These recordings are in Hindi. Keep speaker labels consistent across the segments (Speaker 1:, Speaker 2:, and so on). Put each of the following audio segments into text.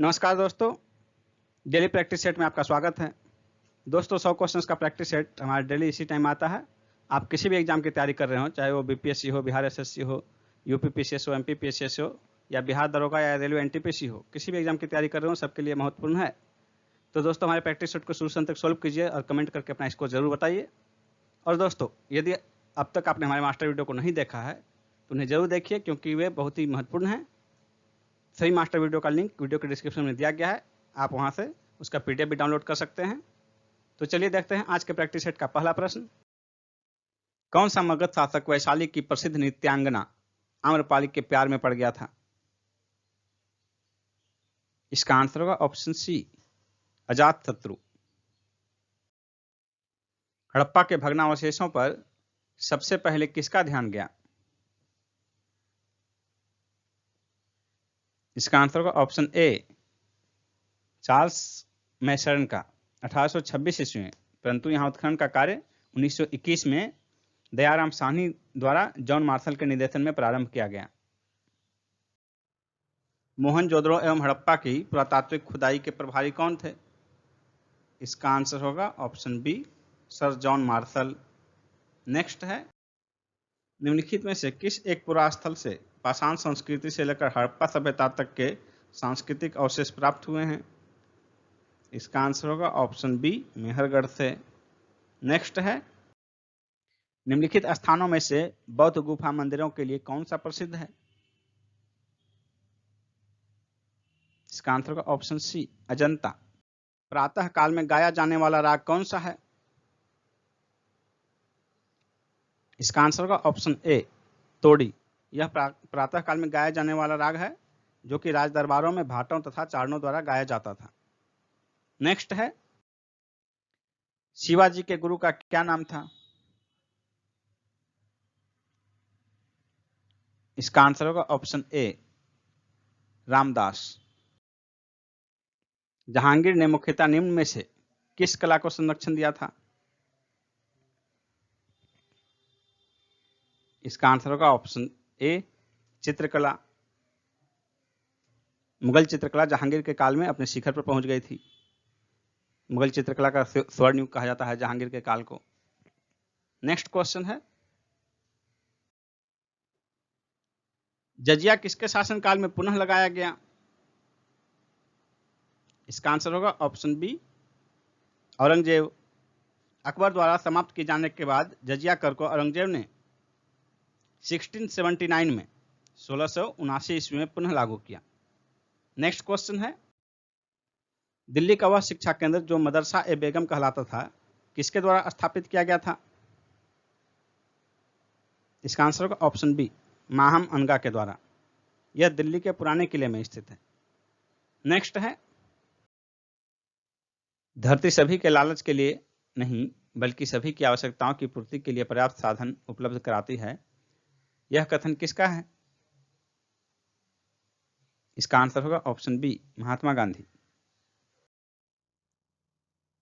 Speaker 1: नमस्कार दोस्तों, डेली प्रैक्टिस सेट में आपका स्वागत है। दोस्तों 100 क्वेश्चंस का प्रैक्टिस सेट हमारा डेली इसी टाइम आता है। आप किसी भी एग्जाम की तैयारी कर रहे हो, चाहे वो बीपीएससी हो, बिहार एसएससी हो, यूपी पीसीएस हो, एमपी पीसीएस हो या बिहार दरोगा या रेलवे एनटीपीसी हो, किसी भी एग्जाम की तैयारी कर रहे हो, सबके लिए महत्वपूर्ण है। तो दोस्तों हमारे प्रैक्टिस सेट को शुरू से अंत तक सॉल्व कीजिए और कमेंट करके अपना स्कोर जरूर बताइए। और दोस्तों यदि अब तक आपने हमारे मास्टर वीडियो को नहीं देखा है तो उन्हें जरूर देखिए, क्योंकि वे बहुत ही महत्वपूर्ण हैं। सही मास्टर वीडियो का लिंक वीडियो के डिस्क्रिप्शन में दिया गया है, आप वहां से उसका पीडीएफ भी डाउनलोड कर सकते हैं। तो चलिए देखते हैं आज के प्रैक्टिस सेट का पहला प्रश्न। कौन सा मगध शासक वैशाली की प्रसिद्ध नृत्यांगना आम्रपाली के प्यार में पड़ गया था? इसका आंसर होगा ऑप्शन सी, अजातशत्रु। हड़प्पा के भग्नावशेषों पर सबसे पहले किसका ध्यान गया? इसका आंसर होगा ऑप्शन ए, चार्ल्स मैसर्न का 1826 ईस्वी में। परंतु यहां उत्खनन का कार्य 1921 में दयाराम साहनी द्वारा जॉन मार्शल के निर्देशन में प्रारंभ किया गया। मोहनजोदड़ो एवं हड़प्पा की पुरातात्विक खुदाई के प्रभारी कौन थे? इसका आंसर होगा option B, sir John Marshall. Next है, निम्नलिखित में से किस एक पुरास्थल से पाषाण संस्कृति से लेकर हड़प्पा सभ्यता तक के सांस्कृतिक अवशेष प्राप्त हुए हैं? इसका आंसर होगा ऑप्शन बी, मेहरगढ़ से। नेक्स्ट है, निम्नलिखित स्थानों में से बौद्ध गुफा मंदिरों के लिए कौन सा प्रसिद्ध है? इसका आंसर होगा ऑप्शन सी, अजंता। प्रातः काल में गाया जाने वाला राग कौन सा है? इसका आंसर होगा ऑप्शन ए, तोड़ी। यह प्रातः काल में गाया जाने वाला राग है जो कि राज दरबारों में भाटों तथा चारणों द्वारा गाया जाता था। नेक्स्ट है, शिवाजी के गुरु का क्या नाम था? इसका आंसर होगा ऑप्शन ए, रामदास। जहांगीर ने मुख्यतः निम्न में से किस कला को संरक्षण दिया था? इसका आंसर होगा ऑप्शन ए, चित्रकला। मुगल चित्रकला जहांगीर के काल में अपने शिखर पर पहुंच गई थी। मुगल चित्रकला का स्वर्ण युग कहा जाता है जहांगीर के काल को। नेक्स्ट क्वेश्चन है, जजिया किसके शासनकाल में पुनः लगाया गया? इसका आंसर होगा ऑप्शन बी, औरंगजेब। अकबर द्वारा समाप्त किए जाने के बाद जजिया कर को औरंगजेब ने 1679 में 1679 ईस्वी में पुनः लागू किया। नेक्स्ट क्वेश्चन है, दिल्ली का वह शिक्षा केंद्र जो मदरसा ए बेगम कहलाता था किसके द्वारा स्थापित किया गया था? इसका आंसर होगा ऑप्शन बी, माहम अनगा के द्वारा। यह दिल्ली के पुराने किले में स्थित है। नेक्स्ट है, धरती सभी के लालच के लिए नहीं बल्कि सभी की आवश्यकताओं की पूर्ति के लिए पर्याप्त साधन उपलब्ध कराती है, यह कथन किसका है? इसका आंसर होगा ऑप्शन बी, महात्मा गांधी।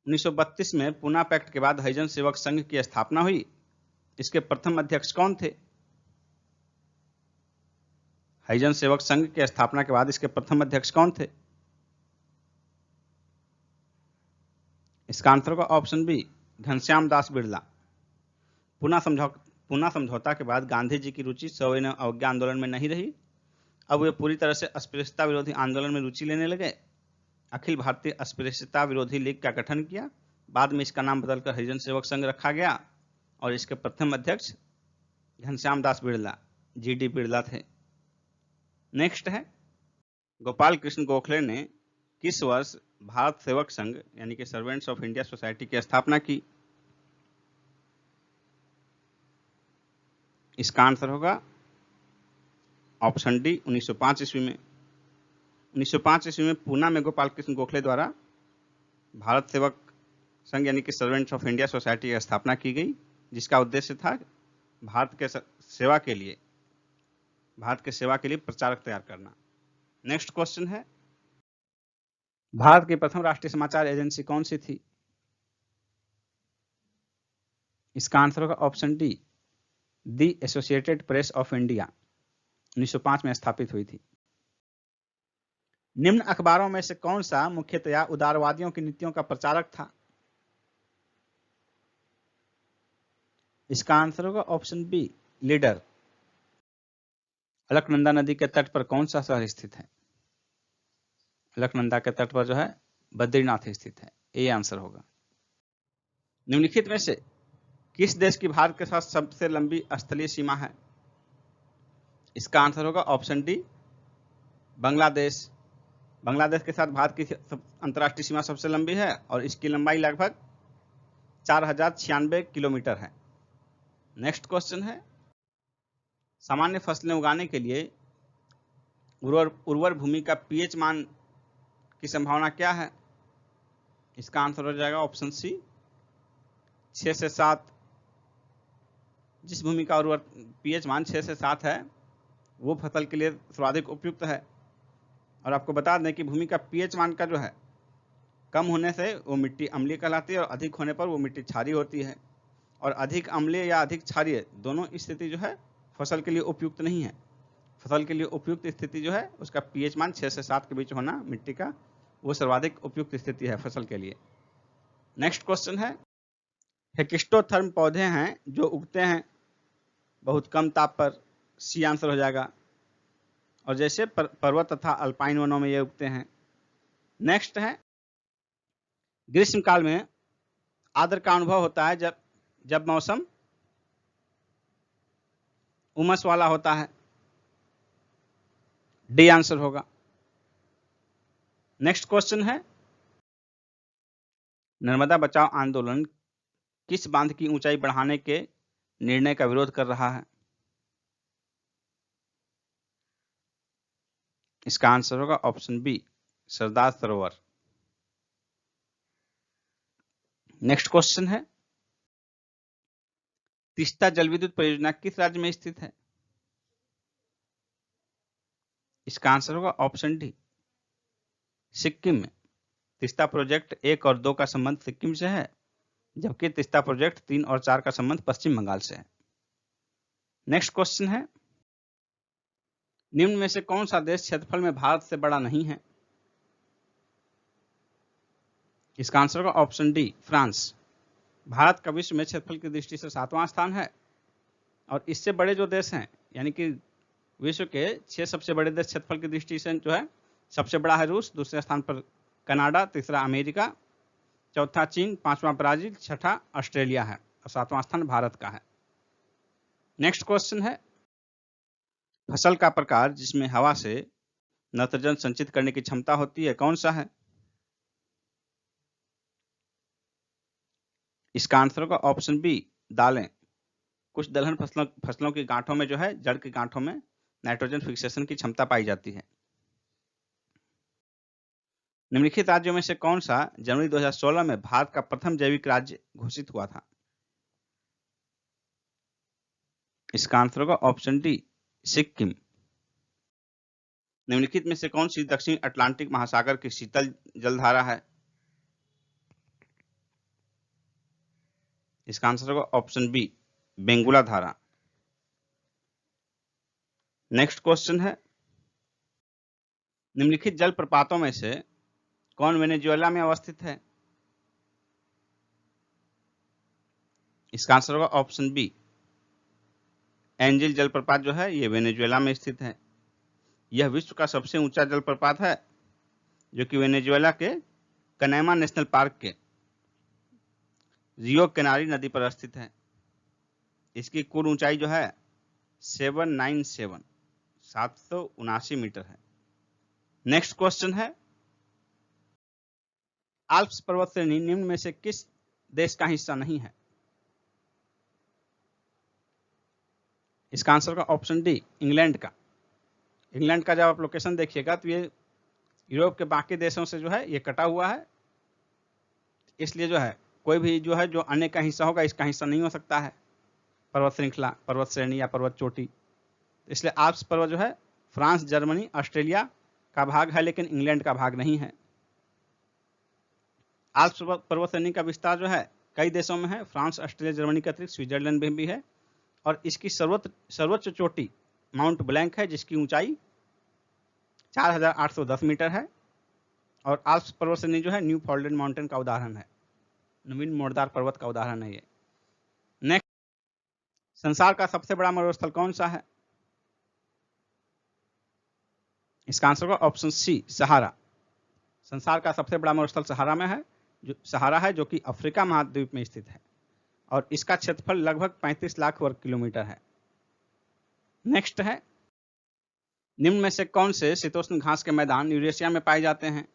Speaker 1: 1932 में पूना पैक्ट के बाद हरिजन सेवक संघ की स्थापना हुई। इसके प्रथम अध्यक्ष कौन थे? हरिजन सेवक संघ की स्थापना के बाद इसके प्रथम अध्यक्ष कौन थे? इसका आंसर होगा ऑप्शन बी, घनश्याम दास बिरला। पूना समझौता के बाद गांधी जी की रुचि सविनय अवज्ञा आंदोलन में नहीं रही। अब वे पूरी तरह से अस्पृश्यता विरोधी आंदोलन में रुचि लेने लगे। अखिल भारतीय अस्पृश्यता विरोधी लीग का गठन किया। बाद में इसका नाम बदलकर हरिजन सेवक संघ रखा गया और इसके प्रथम अध्यक्ष घनश्याम दास बिरला, जीडी बिरला थे। नेक्स्ट है, गोपाल कृष्ण गोखले ने किस वर्ष भारत सेवक संघ यानी कि सर्वेंट्स ऑफ इंडिया सोसाइटी की स्थापना की? इसका आंसर होगा ऑप्शन डी, 1905 ईस्वी में। 1905 ईस्वी में पूना में गोपाल कृष्ण गोखले द्वारा भारत सेवक संघ यानी कि सर्वेंट्स ऑफ इंडिया सोसाइटी की स्थापना की गई, जिसका उद्देश्य था भारत के सेवा के लिए प्रचारक तैयार करना। नेक्स्ट क्वेश्चन है, भारत की प्रथम राष्ट्रीय समाचार एजेंसी कौन सी थी? इसका आंसर होगा option D, the associated press of India. 1905 में स्थापित हुई थी। निम्न अखबारों में से कौन सा मुख्यतया उदारवादियों की नीतियों का प्रचारक था? इसका आंसर होगा ऑप्शन बी, लीडर। अलकनंदा नदी के तट पर कौन सा शहर स्थित है? अलकनंदा के तट पर जो है बद्रीनाथ स्थित है, ये आंसर होगा। निम्नलिखित में से किस देश की भारत के साथ सबसे लंबी स्थलीय सीमा है? इसका आंसर होगा ऑप्शन डी, बांग्लादेश। बांग्लादेश के साथ भारत की अंतर्राष्ट्रीय सीमा सबसे लंबी है और इसकी लंबाई लगभग 4096 किलोमीटर है। नेक्स्ट क्वेश्चन है, सामान्य फसलें उगाने के लिए उर्वर भूमि का पीएच मान की संभावना क्या है? इसका आंसर हो जाएगा ऑप्शन सी, 6 से 7। जिस भूमि का उर्वर पीएच मान 6 से 7 है वो फसल के लिए सर्वाधिक उपयुक्त है। और आपको बता दें कि भूमि का पीएच मान का जो है कम होने से वो मिट्टी अम्लीय कहलाती है और अधिक होने पर वो मिट्टी क्षारीय होती है। और अधिक अम्लीय या अधिक क्षारीय दोनों स्थिति जो है फसल के लिए उपयुक्त नहीं है। फसल के लिए उपयुक्त स्थिति जो है उसका पीएच मान 6 से 7 के बीच होना मिट्टी का, वो सर्वाधिक उपयुक्त स्थिति है फसल के लिए। नेक्स्ट क्वेश्चन है, हेकिस्टोथर्म पौधे हैं जो उगते हैं बहुत कम ताप पर, सी आंसर हो जाएगा। और जैसे पर्वत तथा अल्पाइन वनों में ये उगते हैं। नेक्स्ट है, ग्रीष्म काल में आर्द्र का अनुभव होता है जब मौसम उमस वाला होता है, डी आंसर होगा। नेक्स्ट क्वेश्चन है, नर्मदा बचाओ आंदोलन किस बांध की ऊंचाई बढ़ाने के निर्णय का विरोध कर रहा है? इसका आंसर होगा option B, Sardar Sarovar. Next question है, तीस्ता जलविद्युत परियोजना किस राज्य में स्थित है? इसका आंसर होगा ऑप्शन डी, सिक्किम में। तीस्ता प्रोजेक्ट 1 और 2 का संबंध सिक्किम से है, जबकि तीस्ता प्रोजेक्ट 3 और 4 का संबंध पश्चिम बंगाल से है। नेक्स्ट क्वेश्चन है, निम्न में से कौन सा देश क्षेत्रफल में भारत से बड़ा नहीं है? इसका आंसर होगा ऑप्शन डी, फ्रांस। भारत का विश्व में क्षेत्रफल की दृष्टि से 7वां स्थान है और इससे बड़े जो देश हैं, यानी कि विश्व के 6 सबसे बड़े देश क्षेत्रफल की दृष्टि से जो है, सबसे बड़ा है रूस, दूसरे स्थान पर कनाडा, तीसरा अमेरिका, चौथा चीन, 5वां ब्राजील, छठा ऑस्ट्रेलिया है और 7वां स्थान भारत का है। नेक्स्ट क्वेश्चन है, फसल का प्रकार जिसमें हवा से नाइट्रोजन संचित करने की क्षमता होती है कौन सा है? इसका आंसर होगा ऑप्शन बी, दालें। कुछ दलहन फसलों की गांठों में जो है, जड़ की गांठों में नाइट्रोजन फिक्सेशन की क्षमता पाई जाती है। निम्नलिखित राज्यों में से कौन सा जनवरी 2016 में भारत का प्रथम जैविक राज्य घोषित हुआ था? इसका आंसर होगा ऑप्शन डी, सिक्किम। निम्नलिखित में से कौन सी दक्षिण अटलांटिक महासागर की शीतल जलधारा है? इसका आंसर होगा ऑप्शन बी, बेंगुला धारा। नेक्स्ट क्वेश्चन है, निम्नलिखित जलप्रपातों में से कौन वेनेजुएला में अवस्थित है? इसका आंसर होगा ऑप्शन बी, एंजिल जलप्रपात जो है ये वेनेजुएला में स्थित है। यह विश्व का सबसे ऊंचा जलप्रपात है जो कि वेनेजुएला के कनैमा नेशनल पार्क के रियो केनारी नदी पर स्थित है। इसकी कुल ऊंचाई जो है 779 मीटर है। नेक्स्ट क्वेश्चन है, आल्प्स पर्वत श्रेणी निम्न में से किस देश का हिस्सा नहीं है? इसका आंसर का ऑप्शन डी, इंग्लैंड का। इंग्लैंड का जब आप लोकेशन देखिएगा तो ये यूरोप के बाकी देशों से जो है ये कटा हुआ है, इसलिए जो है कोई भी जो है जो अन्य का हिस्सा होगा इसका हिस्सा नहीं हो सकता है, पर्वत श्रृंखला, पर्वत श्रेणी या पर्वत चोटी। इसलिए आल्प्स पर्वत जो है फ्रांस, जर्मनी, ऑस्ट्रेलिया का भाग है लेकिन इंग्लैंड का भाग नहीं है। आल्प्स पर्वत श्रेणी का विस्तार जो है कई देशों में है, फ्रांस, ऑस्ट्रेलिया, जर्मनी के अतिरिक्त स्विट्जरलैंड में भी है। और इसकी सर्वोच्च चोटी माउंट ब्लैंक है जिसकी ऊंचाई 4810 मीटर है और आल्प्स पर्वत श्रेणी जो है न्यू फॉल्डेन माउंटेन का उदाहरण है, नवीन मोड़दार पर्वत का उदाहरण है ये। नेक्स्ट, संसार का सबसे बड़ा मरुस्थल कौन सा है? इसका आंसर होगा ऑप्शन सी, सहारा। संसार का सबसे बड़ा मरुस्थल सहारा में है, जो कि अफ्रीका महाद्वीप में स्थित है और इसका क्षेत्रफल लगभग 35 लाख वर्ग किलोमीटर है। नेक्स्ट है, निम्न में से कौन से शीतोष्ण घास के मैदान यूरेशिया में पाए जाते हैं?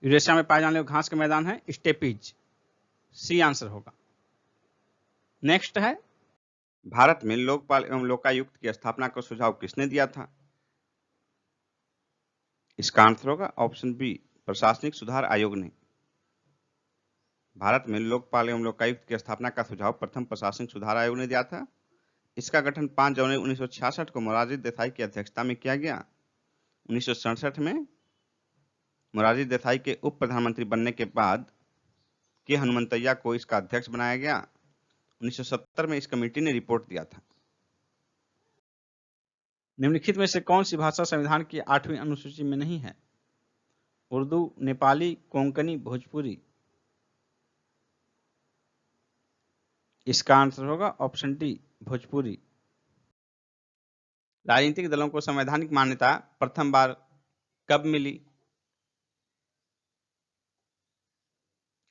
Speaker 1: यूरेशिया में पाए जाने वाले घास के मैदान है स्टेपीज, सी आंसर होगा। नेक्स्ट है, भारत में लोकपाल एवं लोकायुक्त की स्थापना का सुझाव किसने दिया था? इसका आंसर होगा ऑप्शन बी, प्रशासनिक सुधार आयोग ने। भारत में लोकपाल एवं लोकायुक्त की स्थापना का सुझाव प्रथम प्रशासनिक सुधार आयोग ने दिया था। इसका गठन 5 जनवरी 1966 को मोरारजी देसाई की अध्यक्षता में किया गया। 1967 में मोरारजी देसाई के उप प्रधानमंत्री बनने के बाद के हनुमंतैया को इसका अध्यक्ष बनाया गया। 1970 में इस कमेटी ने रिपोर्ट दिया था। निम्नलिखित में से कौन सी भाषा संविधान की 8वीं अनुसूची में नहीं है? उर्दू, नेपाली, कोंकणी, भोजपुरी। इसका आंसर होगा ऑप्शन डी, भोजपुरी। राजनीतिक दलों को संवैधानिक मान्यता प्रथम बार कब मिली?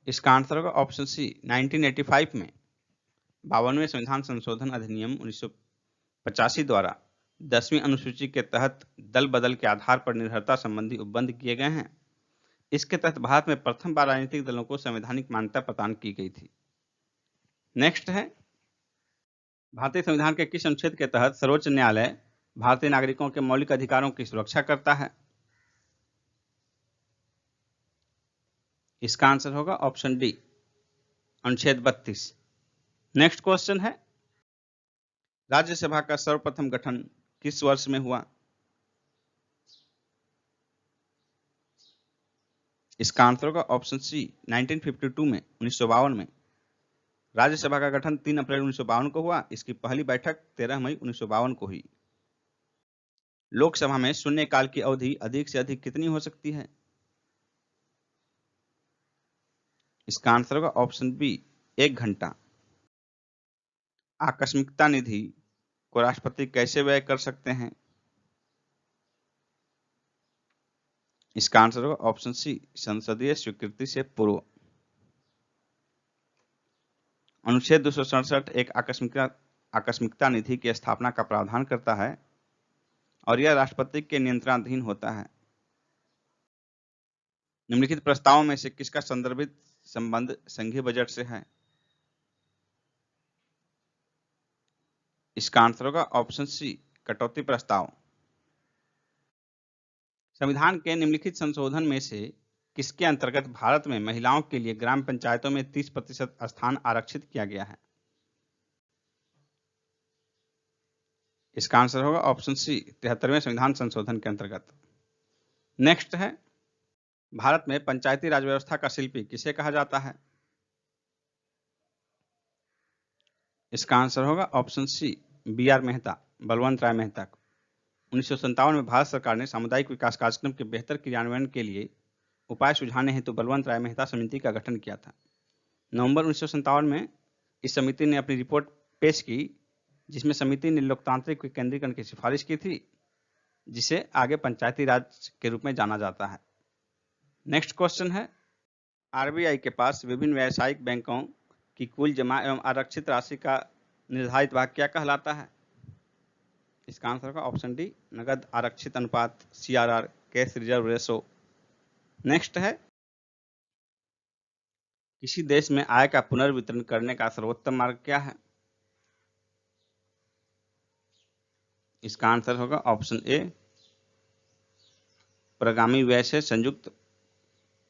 Speaker 1: इसका आंसर होगा ऑप्शन सी, 1985 में। 52वें संविधान संशोधन अधिनियम 1985 द्वारा 10वीं अनुसूची के तहत दल बदल के आधार पर निर्भरता संबंधी उपबंध किए गए हैं। इसके तहत भारत में प्रथम बार राजनीतिक दलों को संवैधानिक मान्यता प्रदान की गई थी। नेक्स्ट है, भारतीय संविधान के किस अनुच्छेद के तहत सर्वोच्च न्यायालय भारतीय नागरिकों के मौलिक अधिकारों की सुरक्षा करता है? इसका आंसर होगा ऑप्शन डी, अनुच्छेद 32। नेक्स्ट क्वेश्चन है, राज्यसभा का सर्वप्रथम गठन किस वर्ष में हुआ? इसका आंसर होगा ऑप्शन सी, 1952 में, 1952 में। राज्यसभा का गठन 3 अप्रैल 1952 को हुआ। इसकी पहली बैठक 13 मई 1952 को हुई। लोकसभा में शून्यकाल की अवधि अधिक से अधिक कितनी हो सकती है? इसका आंसर होगा ऑप्शन बी, 1 घंटा। आकस्मिकता निधि को राष्ट्रपति कैसे व्यय कर सकते हैं? इसका आंसर होगा ऑप्शन सी, संसदीय स्वीकृति से पूर्व। अनुच्छेद 267 एक आकस्मिकता निधि की स्थापना का प्रावधान करता है और यह राष्ट्रपति के नियंत्रणाधीन होता है। निम्नलिखित प्रस्तावों में से किसका संदर्भित संबंध संघीय बजट से है? इसका आंसर होगा ऑप्शन सी, कटौती प्रस्ताव। संविधान के निम्नलिखित संशोधन में से किसके अंतर्गत भारत में महिलाओं के लिए ग्राम पंचायतों में 30% स्थान आरक्षित किया गया है? इसका आंसर होगा ऑप्शन सी, 73वें संविधान संशोधन के अंतर्गत। नेक्स्ट है, भारत में पंचायती राज व्यवस्था का शिल्पी किसे कहा जाता है? इसका आंसर होगा option C, B R. Mehta, Balwant Rai Mehta. 1957 में भारत सरकार ने सामुदायिक विकास कार्यक्रम के बेहतर क्रियान्वयन के लिए उपाय सुझाने हेतु बलवंत राय मेहता समिति का गठन किया था। नवंबर 1957 में इस समिति ने अपनी रिपोर्ट पेश की, जिसमें समिति ने लोकतांत्रिक विकेंद्रीकरण की सिफारिश की थी, जिसे आगे पंचायती राज के रूप में जाना जाता है। नेक्स्ट क्वेश्चन है, आरबीआई के पास विभिन्न व्यावसायिक बैंकों की कुल जमा एवं आरक्षित राशि का निर्धारित भाग क्या कहलाता है? इसका आंसर होगा ऑप्शन डी, नगद आरक्षित अनुपात, CRR, cash reserve ratio. Next है, किसी देश में आय का पुनर्वितरण करने का सर्वोत्तम मार्ग क्या है? इसका आंसर होगा ऑप्शन ए, प्रगामी व्यय से संयुक्त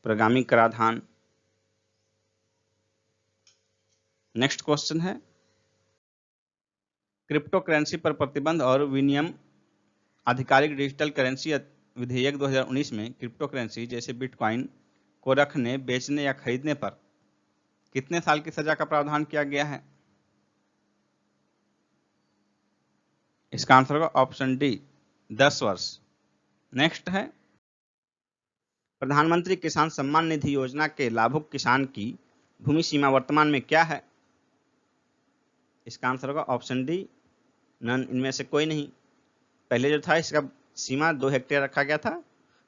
Speaker 1: प्रगामी कराधान। नेक्स्ट क्वेश्चन है, क्रिप्टो करेंसी पर प्रतिबंध और विनियम आधिकारिक डिजिटल करेंसी विधेयक 2019 में क्रिप्टो करेंसी जैसे बिटकॉइन को रखने, बेचने या खरीदने पर कितने साल की सजा का प्रावधान किया गया है? इसका आंसर होगा ऑप्शन डी, 10 वर्ष। नेक्स्ट है प्रधानमंत्री किसान सम्मान निधि योजना के लाभुक किसान की भूमि सीमा वर्तमान में क्या है? इसका आंसर होगा ऑप्शन डी, नन, इनमें से कोई नहीं। पहले जो था इसका सीमा 2 हेक्टेयर रखा गया था,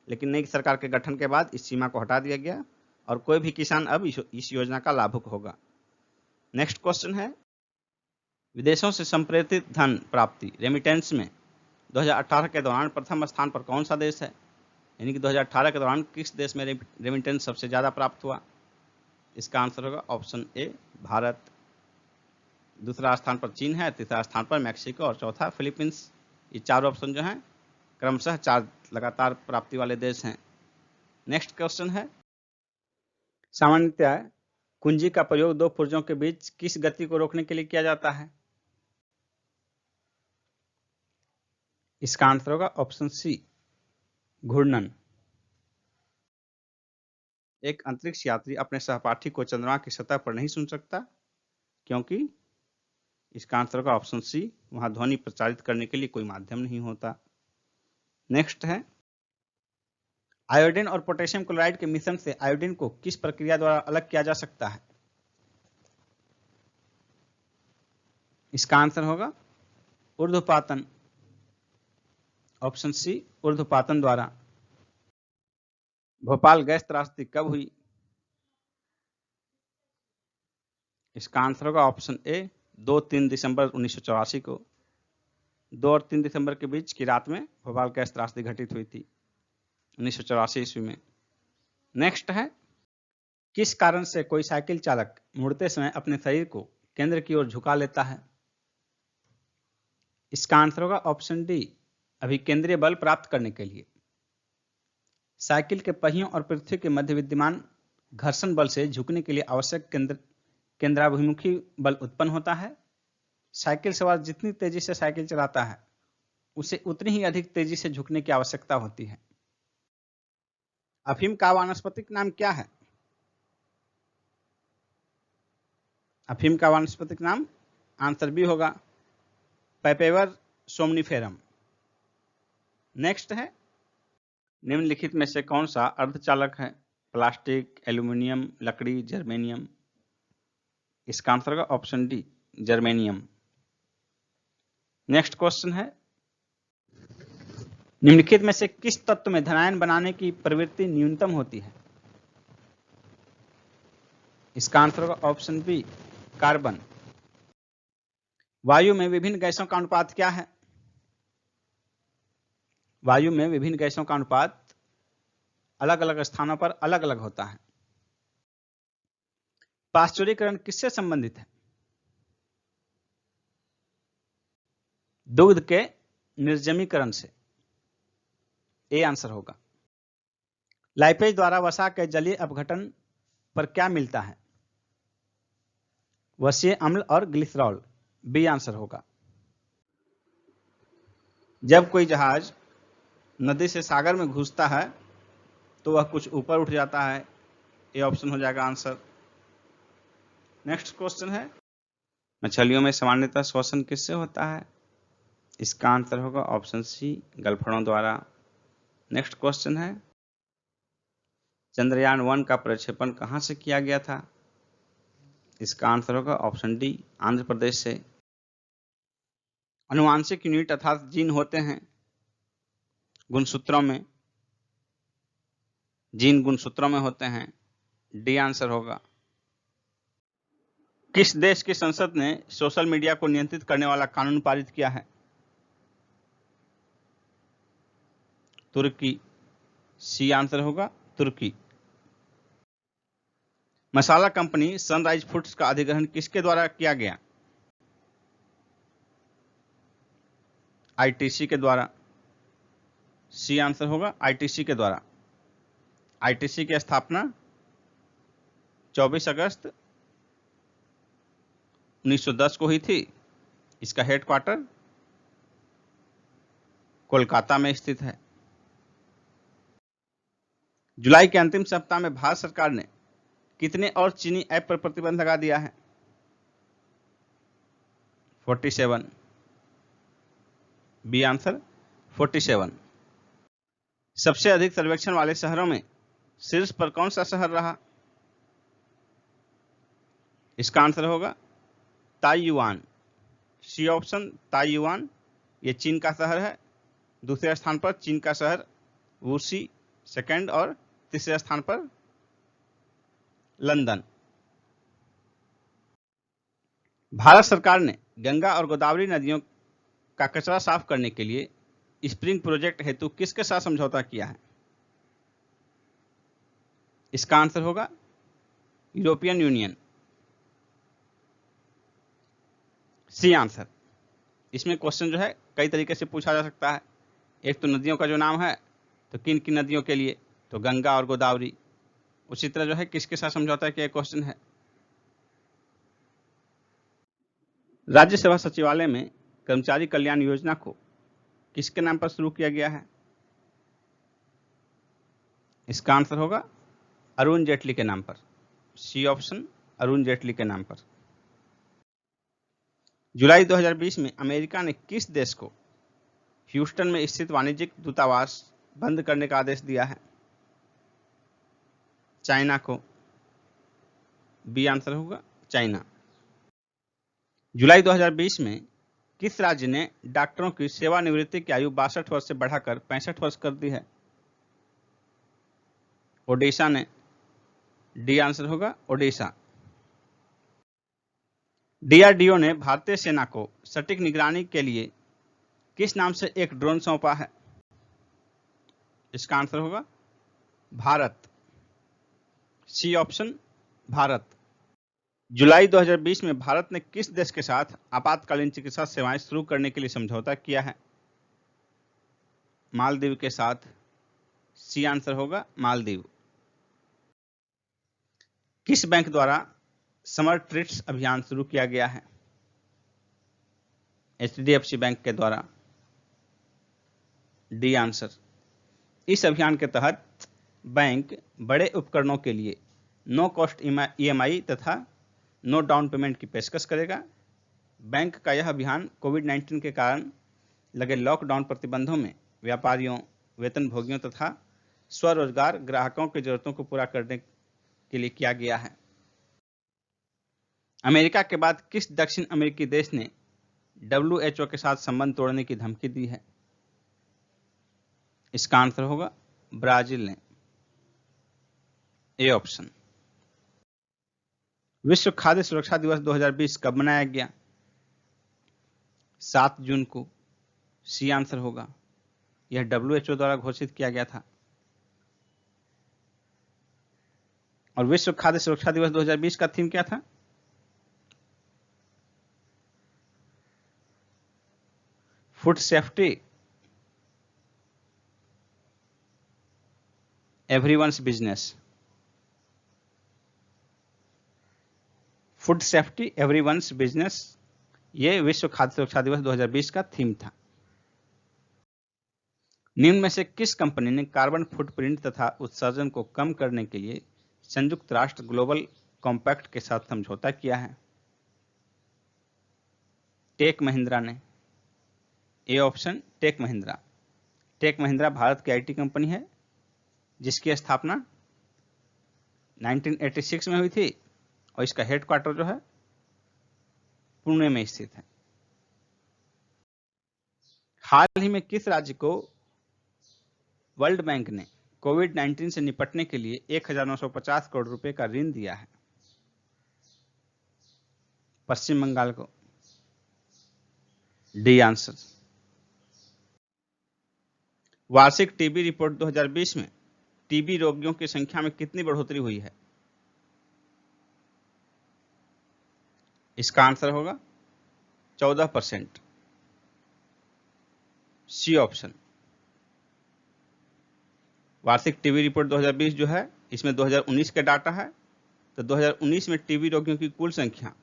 Speaker 1: लेकिन नई सरकार के गठन के बाद इस सीमा को हटा दिया गया और कोई भी किसान अब इस योजना का लाभुक होगा। नेक्स्ट क्वेश्चन है विदेशों से संप्रेषित धन प्राप्ति रेमिटेंस में 2018 के दौरान प्रथम स्थान पर कौन सा देश है? यानी कि 2018 के दौरान किस देश में रेमिटेंस सबसे ज़्यादा प्राप्त हुआ? इसका आंसर होगा ऑप्शन ए, भारत। दूसरा स्थान पर चीन है, तीसरा स्थान पर मैक्सिको और चौथा फिलीपींस। ये चार ऑप्शन जो हैं क्रमशः 4 लगातार प्राप्ति वाले देश हैं। नेक्स्ट क्वेश्चन है सामान्यतः कुंजी का प्रयोग 2 पुर्जों के बीच किस गति को रोकने के लिए किया जाता है? इसका आंसर होगा ऑप्शन सी, घूर्णन। एक अंतरिक्ष यात्री अपने सहपाठी को चंद्रमा की सतह पर नहीं सुन सकता, क्योंकि इसका आंसर होगा ऑप्शन सी, वहां ध्वनि प्रचारित करने के लिए कोई माध्यम नहीं होता। नेक्स्ट है आयोडीन और पोटेशियम क्लोराइड के मिश्रण से आयोडीन को किस प्रक्रिया द्वारा अलग किया जा सकता है? इसका आंसर होगा ऊर्ध्वपातन, ऑप्शन सी, ऊर्ध्वपातन द्वारा। भोपाल गैस त्रासदी कब हुई? इसका आंसर होगा ऑप्शन ए, 2-3 दिसंबर 1984 को। 2 और 3 दिसंबर के बीच की रात में भोपाल गैस त्रासदी घटित हुई थी 1984 ईस्वी में। नेक्स्ट है किस कारण से कोई साइकिल चालक मुड़ते समय अपने शरीर को केंद्र की ओर झुका लेता है? इसका आंसर होगा ऑप्शन डी, अभिकेंद्रीय बल प्राप्त करने के लिए। साइकिल के पहियों और पृथ्वी के मध्य विद्यमान घर्षण बल से झुकने के लिए आवश्यक केंद्राभिमुखी बल उत्पन्न होता है। साइकिल सवार जितनी तेजी से साइकिल चलाता है उसे उतनी ही अधिक तेजी से झुकने की आवश्यकता होती है। अफीम का वानस्पतिक नाम क्या है? अफीम का वानस्पतिक नाम आंसर बी होगा, पैपेवर सोमनिफेरम। नेक्स्ट है निम्नलिखित में से कौन सा अर्धचालक है? प्लास्टिक, एल्यूमिनियम, लकड़ी, जर्मेनियम। इसका आंसर होगा option D, germanium. Next question है निम्नलिखित में से किस तत्व में धनायन बनाने की प्रवृत्ति न्यूनतम होती है? इसका आंसर होगा ऑप्शन बी, कार्बन। वायु में विभिन्न गैसों का अनुपात क्या है? वायु में विभिन्न गैसों का अनुपात अलग अलग स्थानों पर अलग अलग होता है। पाश्चुरीकरण किससे संबंधित है? दूध के निर्जमीकरण से। ए आंसर होगा। लाइपेज द्वारा वसा के जलीय अपघटन पर क्या मिलता है? वसीय अम्ल और ग्लिसरॉल। बी आंसर होगा। जब कोई जहाज नदी से सागर में घुसता है तो वह कुछ ऊपर उठ जाता है। ए ऑप्शन हो जाएगा आंसर। नेक्स्ट क्वेश्चन है मछलियों में सामान्यतः श्वसन किससे होता है? इसका आंसर होगा ऑप्शन सी, गलफड़ों द्वारा। नेक्स्ट क्वेश्चन है चंद्रयान 1 का प्रक्षेपण कहां से किया गया था? इसका आंसर होगा ऑप्शन डी, आंध्र प्रदेश से। अनुवांशिक यूनिट अर्थात जीन होते हैं गुणसूत्रों में, जीन गुणसूत्रों में होते हैं। डी आंसर होगा। किस देश की संसद ने सोशल मीडिया को नियंत्रित करने वाला कानून पारित किया है? तुर्की। सी आंसर होगा, तुर्की। मसाला कंपनी सनराइज फूड्स का अधिग्रहण किसके द्वारा किया गया? आईटीसी के द्वारा। सी आंसर होगा, आईटीसी के द्वारा। आईटीसी की स्थापना 24 अगस्त 1910 को हुई थी। इसका हेडक्वार्टर कोलकाता में स्थित है। जुलाई के अंतिम सप्ताह में भारत सरकार ने कितने और चीनी ऐप पर प्रतिबंध लगा दिया है? 47। B answer 47। सबसे अधिक सर्वेक्षण वाले शहरों में शीर्ष पर कौन सा शहर रहा? इसका आंसर होगा ताइयुआन। सी ऑप्शन ताइयुआन, ये चीन का शहर है। दूसरे स्थान पर चीन का शहर वुशी सेकंड, और तीसरे स्थान पर लंदन। भारत सरकार ने गंगा और गोदावरी नदियों का कचरा साफ करने के लिए स्प्रिंग प्रोजेक्ट हेतु किसके साथ समझौता किया है? इसका आंसर होगा यूरोपियन यूनियन। C answer. इसमें क्वेश्चन जो है कई तरीके से पूछा जा सकता है। एक तो नदियों का जो नाम है, तो किन किन नदियों के लिए, तो गंगा और गोदावरी। उसी तरह जो है किसके साथ समझौता किया क्वेश्चन है। राज्यसभा सचिवालय में कर्मचारी कल्याण योजना को किसके नाम पर शुरू किया गया है? इसका आंसर होगा अरुण जेटली के नाम पर। सी ऑप्शन अरुण जेटली के नाम पर। जुलाई 2020 में अमेरिका ने किस देश को ह्यूस्टन में स्थित वाणिज्यिक दूतावास बंद करने का आदेश दिया है? चाइना को। बी आंसर होगा चाइना। जुलाई 2020 में किस राज्य ने डॉक्टरों की सेवानिवृत्ति की आयु 62 वर्ष से बढ़ाकर 65 वर्ष कर दी है? ओडिशा ने। डी आंसर होगा ओडिशा। डीआरडीओ ने भारतीय सेना को सटीक निगरानी के लिए किस नाम से एक ड्रोन सौंपा है? इसका आंसर होगा भारत। C option Bharat. जुलाई 2020 में भारत ने किस देश के साथ आपातकालीन चिकित्सा सेवाएं शुरू करने के लिए समझौता किया है? मालदीव के साथ। सी आंसर होगा मालदीव। किस बैंक द्वारा समर ट्रीट्स अभियान शुरू किया गया है? एचडीएफसी बैंक के द्वारा। D answer. इस अभियान के तहत बैंक बड़े उपकरणों के लिए नो कॉस्ट ईएमआई तथा नो डाउन पेमेंट की पेशकश करेगा। बैंक का यह अभियान कोविड-19 के कारण लगे लॉकडाउन प्रतिबंधों में व्यापारियों, वेतनभोगियों तथा स्वरोजगार ग्राहकों की जरूरतों को पूरा करने के लिए किया गया है। अमेरिका के बाद किस दक्षिण अमेरिकी देश ने WHO के साथ संबंध तोड़ने की धमकी दी है? इसका आंसर होगा ब्राजील ने। A option. विश्व खाद्य सुरक्षा दिवस 2020 कब मनाया गया? 7 जून को। सी आंसर होगा। यह WHO द्वारा घोषित किया गया था। और विश्व खाद्य सुरक्षा दिवस 2020 का थीम क्या था? Food safety everyone's business. Food safety everyone's business, ये विश्व खाद्य सुरक्षा दिवस 2020 का थीम था। निम्न में से किस कंपनी ने कार्बन फुटप्रिंट तथा उत्सर्जन को कम करने के लिए संयुक्त राष्ट्र ग्लोबल कॉम्पैक्ट के साथ समझौता किया है? टेक महिंद्रा ने। A option Tech Mahindra. Tech Mahindra Bharat की आईटी कंपनी है जिसकी स्थापना 1986 में हुई थी और इसका हेडक्वार्टर जो है पुणे में स्थित है। हाल ही में किस राज्य को वर्ल्ड बैंक ने कोविड-19 से निपटने के लिए 1950 करोड़ रुपए का ऋण दिया है? पश्चिम बंगाल को। D answer. वार्षिक टीबी रिपोर्ट 2020 में टीबी रोगियों की संख्या में कितनी बढ़ोतरी हुई है? इसका आंसर होगा 14%। C option. वार्षिक टीबी रिपोर्ट 2020 जो है इसमें 2019 के डाटा है, तो 2019 में टीबी रोगियों की कुल संख्या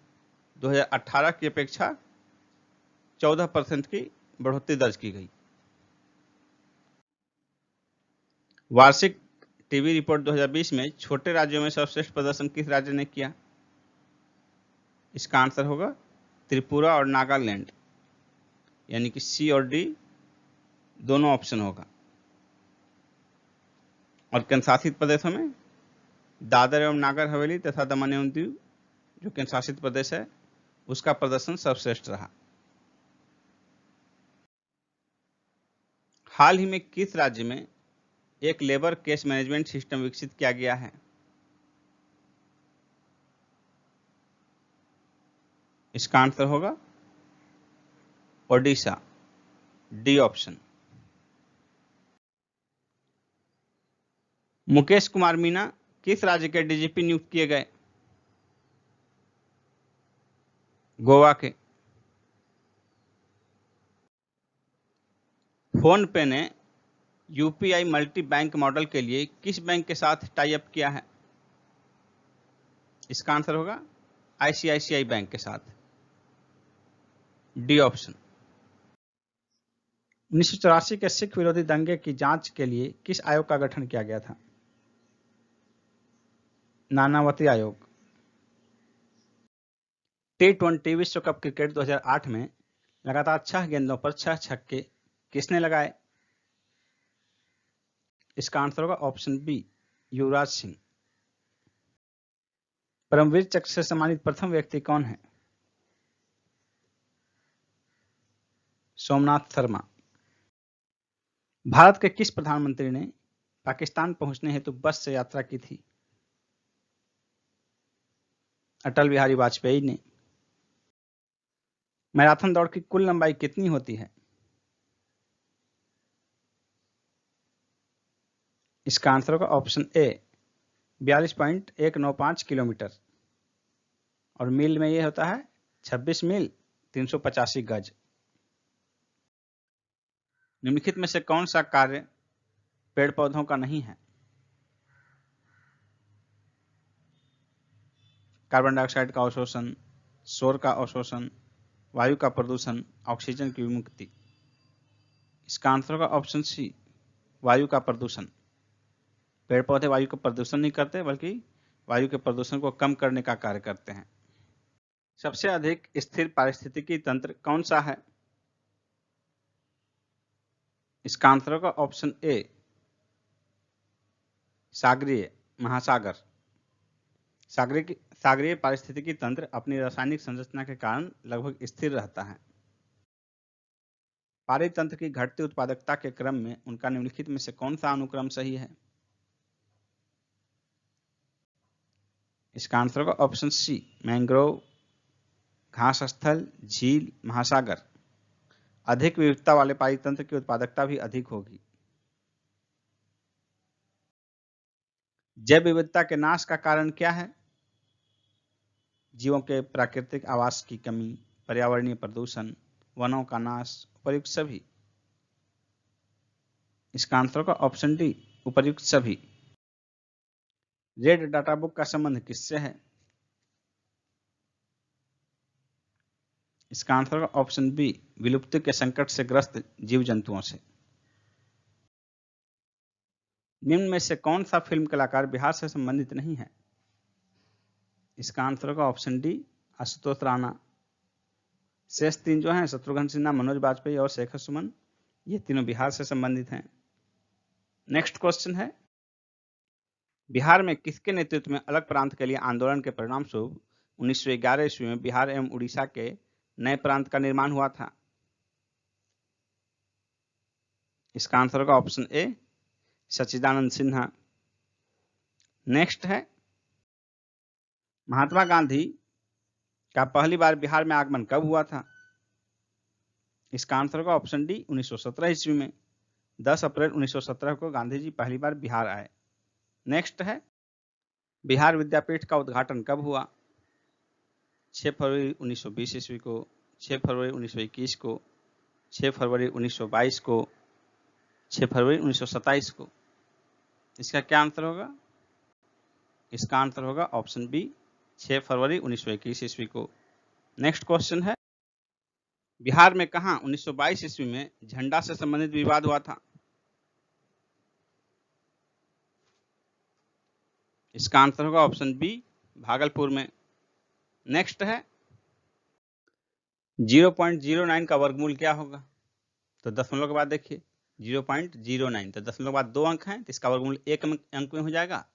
Speaker 1: 2018 की अपेक्षा 14% की बढ़ोतरी दर्ज की गई। वार्षिक टीबी रिपोर्ट 2020 में छोटे राज्यों में सर्वश्रेष्ठ प्रदर्शन किस राज्य ने किया? इसका आंसर होगा त्रिपुरा और नागालैंड, यानी कि सी और डी दोनों ऑप्शन होगा। और केंद्र शासित प्रदेशों में दादर एवं नागर हवेली तथा दमन एवं दीव जो केंद्र शासित प्रदेश है उसका प्रदर्शन सर्वश्रेष्ठ रहा। हाल ही में किस राज्य में एक लेबर केस मैनेजमेंट सिस्टम विकसित किया गया है? इसका आंसर होगा ओडिशा, डी ऑप्शन। मुकेश कुमार मीना किस राज्य के डीजीपी नियुक्त किए गए? गोवा के। फोन पे ने यूपीआई मल्टी बैंक मॉडल के लिए किस बैंक के साथ टाई अप किया है? इसका आंसर होगा आईसीआईसीआई बैंक के साथ, डी ऑप्शन। 1984 के सिख विरोधी दंगे की जांच के लिए किस आयोग का गठन किया गया था? नानावती आयोग। T20 विश्व कप क्रिकेट 2008 में लगातार 6 गेंदों पर 6 छक्के किसने लगाए? इसका आंसर होगा ऑप्शन बी, युवराज सिंह। परमवीर चक्र से सम्मानित प्रथम व्यक्ति कौन है? सोमनाथ शर्मा। भारत के किस प्रधानमंत्री ने पाकिस्तान पहुंचने हेतु बस से यात्रा की थी? अटल बिहारी वाजपेयी ने। मैराथन दौड़ की कुल लंबाई कितनी होती है? इसका आंसर होगा ऑप्शन ए, 42.195 किलोमीटर। और मील में यह होता है 26 मील 385 गज। निम्नलिखित में से कौन सा कार्य पेड़ पौधों का नहीं है? कार्बन डाइऑक्साइड का अवशोषण, शोर का अवशोषण, वायु का प्रदूषण, ऑक्सीजन की विमुक्ति। इसका आंसर होगा ऑप्शन सी, वायु का प्रदूषण। पेड़ पौधे वायु का प्रदूषण नहीं करते बल्कि वायु के प्रदूषण को कम करने का कार्य करते हैं। सबसे अधिक स्थिर पारिस्थितिकी तंत्र कौन सा है? इसका आंसर होगा ऑप्शन ए, सागरीय महासागर। सागरीय पारिस्थितिकी तंत्र अपनी रासायनिक संरचना के कारण लगभग स्थिर रहता है। पारितंत्र की घटती उत्पादकता के क्रम में उनका निम्नलिखित में से कौन सा अनुक्रम सही है? इसका आंसर होगा ऑप्शन सी, मैंग्रोव, घास स्थल, झील, महासागर। अधिक विविधता वाले पारितंत्र की उत्पादकता भी अधिक होगी। जैव विविधता के नाश का कारण क्या है? जीवों के प्राकृतिक आवास की कमी, पर्यावरणीय प्रदूषण, वनों का नाश, उपर्युक्त सभी। इसका आंसर होगा ऑप्शन डी, उपर्युक्त सभी। रेड डाटा बुक का संबंध किससे है? इसका आंसर होगा ऑप्शन बी, विलुप्ति के संकट से ग्रस्त जीव जंतुओं से। निम्न में से कौन सा फिल्म कलाकार बिहार से संबंधित नहीं है? इसका आंसर होगा ऑप्शन डी, आशुतोष राणा। शेष तीन जो हैं, शत्रुघ्न सिन्हा, मनोज बाजपेयी और शेखर सुमन, ये तीनों बिहार से संबंधित हैं। नेक्स्ट क्वेश्चन है, बिहार में किसके नेतृत्व में अलग प्रांत के लिए आंदोलन के परिणाम स्वरूप 1911 ईस्वी में बिहार एवं उड़ीसा के नए प्रांत का निर्माण हुआ था? इसका आंसर होगा option A, Sachchidanand Sinha. Next है, महात्मा गांधी का पहली बार बिहार में आगमन कब हुआ था? इसका आंसर होगा ऑप्शन डी, 1917 ईस्वी में। 10 अप्रैल 1917 को गांधी जी पहली बार बिहार आए। नेक्स्ट है, बिहार विद्यापीठ का उद्घाटन कब हुआ? 6 फरवरी 1920 ईस्वी को, 6 फरवरी 1921 को, 6 फरवरी 1922 को, 6 फरवरी 1927 को। इसका क्या आंसर होगा? इसका आंसर होगा ऑप्शन बी, 6 फरवरी 1921 ईस्वी को। नेक्स्ट क्वेश्चन है, बिहार में कहां 1922 ईस्वी में झंडा से संबंधित विवाद हुआ था? इसका आंसर होगा ऑप्शन बी, भागलपुर में। नेक्स्ट है, 0.09 का वर्गमूल क्या होगा? तो दशमलव के बाद देखिए 0.09। तो दशमलव के बाद 2 अंक हैं तो इसका वर्गमूल 1 अंक में हो जाएगा,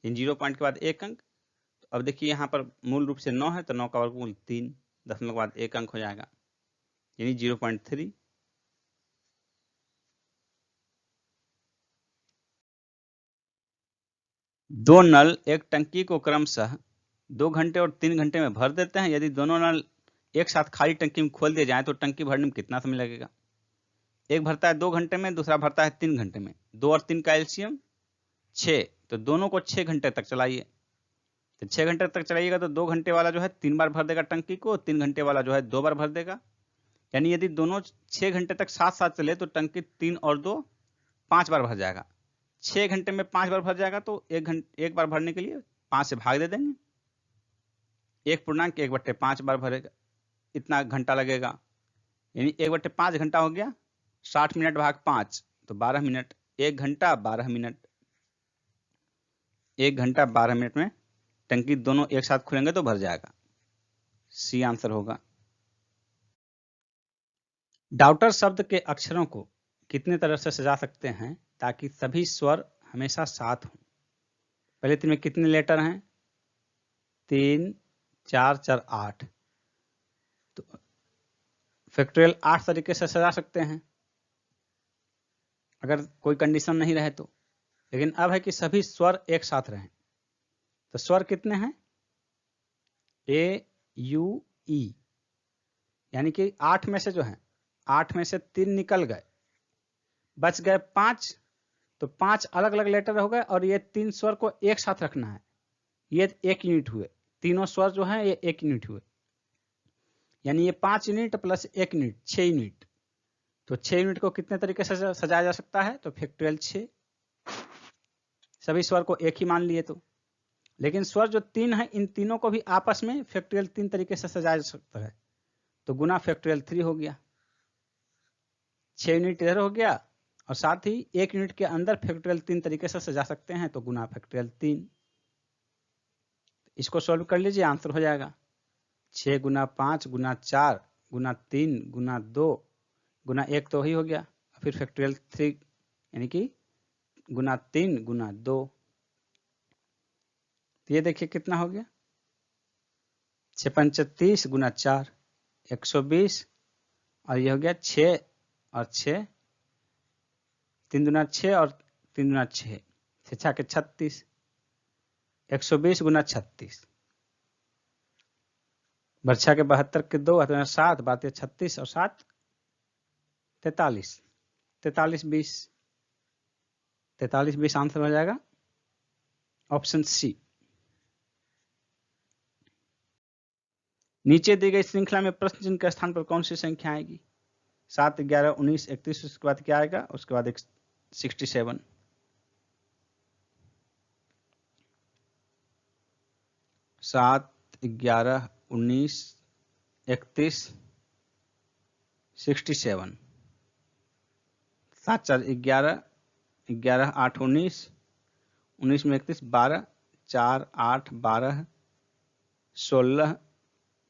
Speaker 1: इन 0 पॉइंट के बाद 1 अंक। तो अब देखिए यहाँ पर मूल रूप से 9 है तो 9 का वर्गमूल 3, दशमलव के बाद 1 अंक हो जाएगा, यानी 0.3। दो नल एक टंकी को क्रमशः 2 घंटे और 3 घंटे में भर देते हैं। यदि दोनों नल एक साथ खाली टंकी में खोल दिए जाएं तो टंकी भरने में कितना समय लगेगा? एक भरता है 2 घंटे में, दूसरा भरता है 3 घंटे में। 2 और 3 का एलसीएम 6, तो दोनों को 6 घंटे तक चलाइए। तो 6 घंटे तक चलाइएगा तो 2 घंटे वाला जो है 3 बार भर देगा टंकी को, 3 घंटे वाला जो है 2 बार भर देगा। यानी यदि दोनों 6 घंटे तक साथ साथ चले तो टंकी 3 और 2 5 बार भर जाएगा। 6 घंटे में 5 बार भर जाएगा तो एक बार भरने के लिए 5 से भाग दे देंगे, 1.1/5 बार भरेगा, इतना घंटा लगेगा। यानी 1/5 घंटा हो गया, 60 मिनट भाग 5 तो 12 मिनट, 1 घंटा 12 मिनट। 1 घंटा 12 मिनट में टंकी दोनों एक साथ खुलेंगे तो भर जाएगा। सी आंसर होगा। डाउटर शब्द के अक्षरों को कितने तरह से सजा सकते हैं ताकि सभी स्वर हमेशा साथ हों? पहले 3 में कितने लेटर हैं? 3, 4, 4, 8। तो फैक्टोरियल 8 तरीके से सजा सकते हैं अगर कोई कंडीशन नहीं रहे तो। लेकिन अब है कि सभी स्वर एक साथ रहें। तो स्वर कितने हैं? ए, यू, ई, यानी कि 8 में से जो है 8 में से 3 निकल गए, बच गए 5। तो 5 अलग अलग लेटर हो गए और ये 3 स्वर को एक साथ रखना है। ये 1 यूनिट हुए, तीनों स्वर जो है ये 1 यूनिट हुए, यानी ये 5 यूनिट प्लस 1 यूनिट 6 यूनिट। तो 6 यूनिट को कितने तरीके से सजाया जा सकता है? तो फैक्टोरियल 6। सभी स्वर को एक ही मान लिए तो। लेकिन स्वर जो 3 है इन तीनों को भी आपस में फैक्टोरियल 3 तरीके से सजाया जा सकता है। तो गुना फैक्टोरियल 3 हो गया, 6 यूनिट इधर हो गया और साथ ही 1 यूनिट के अंदर फैक्टोरियल 3 तरीके से सजा सकते हैं, तो गुना फैक्टोरियल 3। इसको सॉल्व कर लीजिए, आंसर हो जाएगा 6 गुना 5 गुना 4 गुना 3 गुना 2 गुना 1 तो ही हो गया, फिर फैक्टोरियल 3 यानी कि गुना 3 गुना 2। तो ये देखिए कितना हो गया, 6 पंच 30 गुना 4 120, और ये हो गया 6 और 6 3 दुना 6 और 3 दुना 6 6 के 36, 120 गुना 36, बर्छा के 72 के 2 7 बातें 36 और 7 43, 43 20, 43 20 आंसर हो जाएगा ऑप्शन सी। नीचे दी गई श्रृंखला में प्रश्न चिन्ह के स्थान पर कौन सी संख्या आएगी? 7, 11, 19, 31, उसके बाद क्या आएगा? उसके बाद 67। 7, 11, 19, 31, 67। 7 4 11, 11 8 19, 19 में 31, 12, 4 8 12, 16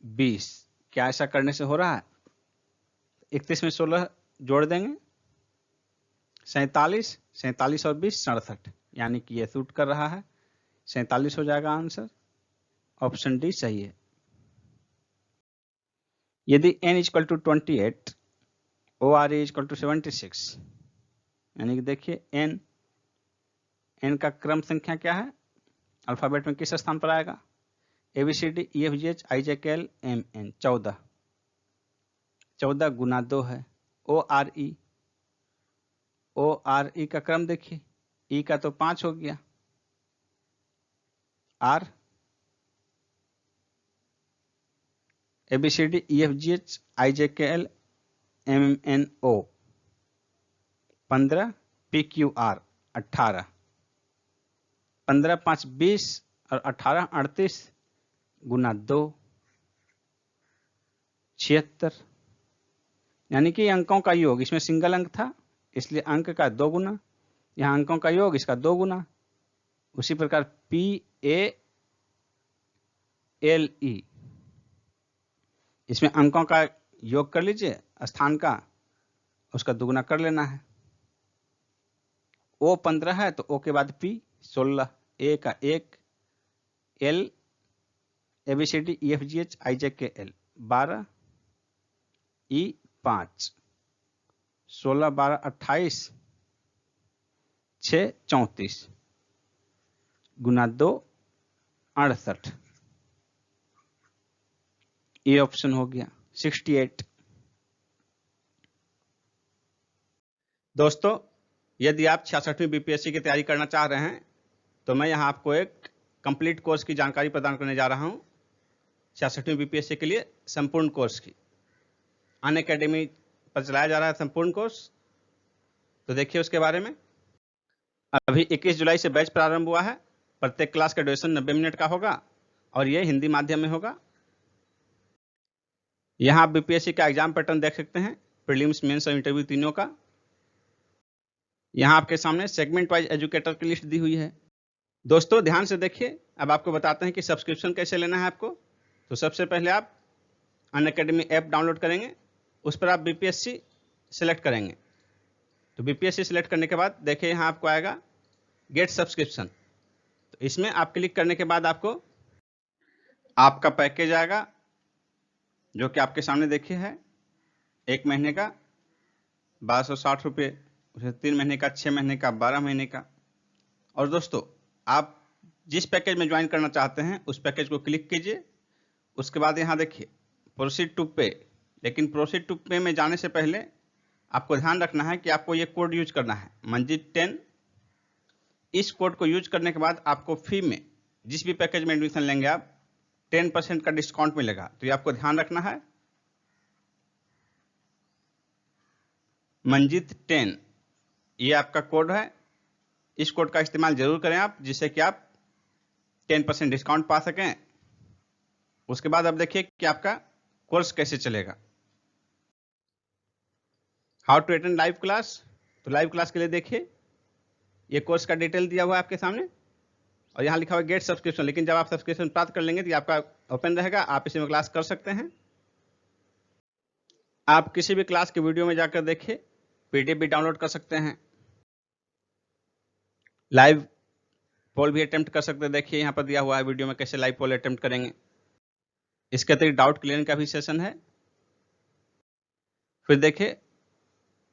Speaker 1: 20। क्या ऐसा करने से हो रहा है? 31 में 16 जोड़ देंगे, 47, 47 और 20 67, यानी कि ये सूट कर रहा है, 47 हो जाएगा आंसर। ऑप्शन डी सही है। यदि n equal to 28, ORE equal to 76, यानी कि देखिए n का क्रम संख्या क्या है, अल्फाबेट में किस स्थान पर आएगा? ABCD EFGH IJKL MN 14, 14 गुना 2 है। ORE का क्रम देखिए, E का तो 5 हो गया, R ABCD EFGH IJKL MNO 15, PQR 18, 15 5 20 और 18 38 गुना 2 76, यानी कि अंकों का योग, इसमें सिंगल अंक था इसलिए अंक का 2 गुना, यहाँ अंकों का योग इसका 2 गुना। उसी प्रकार PALE, इसमें अंकों का योग कर लीजिए, स्थान का उसका दुगुना कर लेना है, ओ 15 है तो ओ के बाद P 16, ए का 1, L ABCD EFGH IJK L 12, E 5, 16 12 28, 6 34 गुना 2 68, ये ऑप्शन हो गया 68। दोस्तों, यदि आप 66वीं बीपीएससी की तैयारी करना चाह रहे हैं तो मैं यहां आपको एक कंप्लीट कोर्स की जानकारी प्रदान करने जा रहा हूं। 66वीं बीपीएससी के लिए संपूर्ण कोर्स की अनअकैडमी पर चलाया जा रहा है संपूर्ण कोर्स। तो देखिए उसके बारे में। अभी 21 जुलाई से बैच प्रारंभ हुआ है। प्रत्येक क्लास का ड्यूरेशन 90 मिनट का होगा और ये हिंदी माध्यम में होगा। यहाँ आप बीपीएससी का एग्जाम पैटर्न देख सकते हैं, प्रीलिम्स, मेंस और इंटरव्यू तीनों का। यहाँ आपके सामने सेगमेंट वाइज एजुकेटर की लिस्ट दी हुई है। दोस्तों ध्यान से देखिए, अब आपको बताते हैं कि सब्सक्रिप्शन कैसे लेना है आपको। तो सबसे पहले आप अनअकैडमी ऐप डाउनलोड करेंगे, उस पर आप बीपीएससी सिलेक्ट करेंगे। तो बीपीएससी सिलेक्ट करने के बाद देखिए यहाँ आपको आएगा गेट सब्सक्रिप्शन। तो इसमें आप क्लिक करने के बाद आपको आपका पैकेज आएगा, जो कि आपके सामने देखिए है 1 महीने का 1260 रुपये, 3 महीने का, 6 महीने का, 12 महीने का। और दोस्तों आप जिस पैकेज में ज्वाइन करना चाहते हैं उस पैकेज को क्लिक कीजिए। उसके बाद यहाँ देखिए प्रोसीड टू पे। लेकिन प्रोसीड टू पे में जाने से पहले आपको ध्यान रखना है कि आपको ये कोड यूज करना है, मंजित 10। इस कोड को यूज करने के बाद आपको फी में जिस भी पैकेज में एडमिशन लेंगे आप 10% का डिस्काउंट मिलेगा। तो ये आपको ध्यान रखना है, मंजित 10 ये आपका कोड है। इस कोड का इस्तेमाल जरूर करें आप, जिससे कि आप 10% डिस्काउंट पा सकें। उसके बाद अब देखिए कि आपका कोर्स कैसे चलेगा। How to attend live class. तो लाइव क्लास के लिए देखिए ये कोर्स का डिटेल दिया हुआ है आपके सामने और यहाँ लिखा हुआ है गेट सब्सक्रिप्शन। लेकिन जब आप सब्सक्रिप्शन प्राप्त कर लेंगे तो ये आपका ओपन रहेगा, आप इसी में क्लास कर सकते हैं। आप किसी भी क्लास के वीडियो में जाकर देखिए, पीडीएफ भी डाउनलोड कर सकते हैं, लाइव पोल भी अटेम्प्ट कर सकते हैं। देखिए यहाँ पर दिया हुआ है वीडियो में कैसे लाइव पोल अटेम्प्ट करेंगे। इसके अतिरिक्त डाउट क्लियरिंग का भी सेशन है। फिर देखिए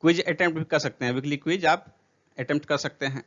Speaker 1: क्विज अटेम्प्ट भी कर सकते हैं, वीकली क्विज आप अटेम्प्ट कर सकते हैं।